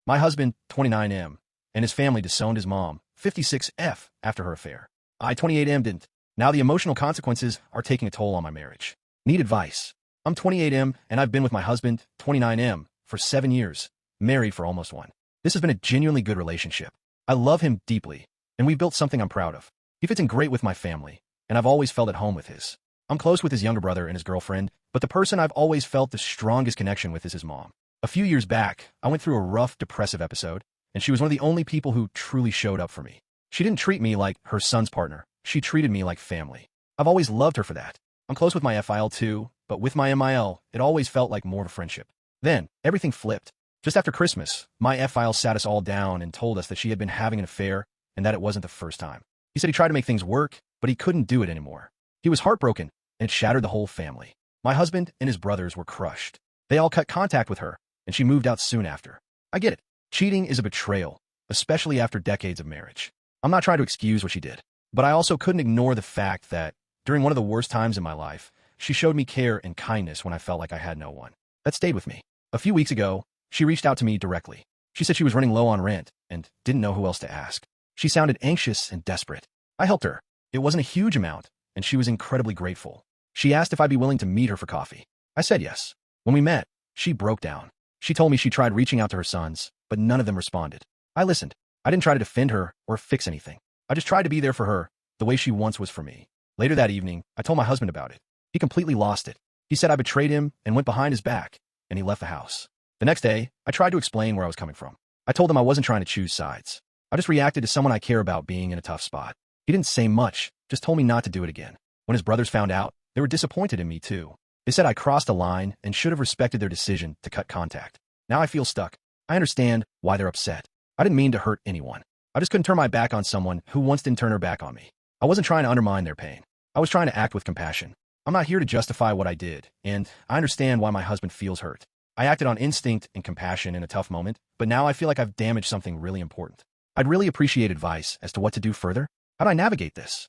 My husband, 29M, and his family disowned his mom, 56F, after her affair. I, 28M, didn't. Now the emotional consequences are taking a toll on my marriage. Need advice. I'm 28M, and I've been with my husband, 29M, for 7 years, married for almost 1. This has been a genuinely good relationship. I love him deeply, and we've built something I'm proud of. He fits in great with my family, and I've always felt at home with his. I'm close with his younger brother and his girlfriend, but the person I've always felt the strongest connection with is his mom. A few years back, I went through a rough, depressive episode, and she was one of the only people who truly showed up for me. She didn't treat me like her son's partner. She treated me like family. I've always loved her for that. I'm close with my FIL too, but with my MIL, it always felt like more of a friendship. Then, everything flipped. Just after Christmas, my FIL sat us all down and told us that she had been having an affair and that it wasn't the first time. He said he tried to make things work, but he couldn't do it anymore. He was heartbroken, and it shattered the whole family. My husband and his brothers were crushed. They all cut contact with her, and she moved out soon after. I get it. Cheating is a betrayal, especially after decades of marriage. I'm not trying to excuse what she did, but I also couldn't ignore the fact that, during one of the worst times in my life, she showed me care and kindness when I felt like I had no one. That stayed with me. A few weeks ago, she reached out to me directly. She said she was running low on rent and didn't know who else to ask. She sounded anxious and desperate. I helped her. It wasn't a huge amount, and she was incredibly grateful. She asked if I'd be willing to meet her for coffee. I said yes. When we met, she broke down. She told me she tried reaching out to her sons, but none of them responded. I listened. I didn't try to defend her or fix anything. I just tried to be there for her, the way she once was for me. Later that evening, I told my husband about it. He completely lost it. He said I betrayed him and went behind his back, and he left the house. The next day, I tried to explain where I was coming from. I told him I wasn't trying to choose sides. I just reacted to someone I care about being in a tough spot. He didn't say much, just told me not to do it again. When his brothers found out, they were disappointed in me too. They said I crossed a line and should have respected their decision to cut contact. Now I feel stuck. I understand why they're upset. I didn't mean to hurt anyone. I just couldn't turn my back on someone who once didn't turn her back on me. I wasn't trying to undermine their pain. I was trying to act with compassion. I'm not here to justify what I did, and I understand why my husband feels hurt. I acted on instinct and compassion in a tough moment, but now I feel like I've damaged something really important. I'd really appreciate advice as to what to do further. How do I navigate this?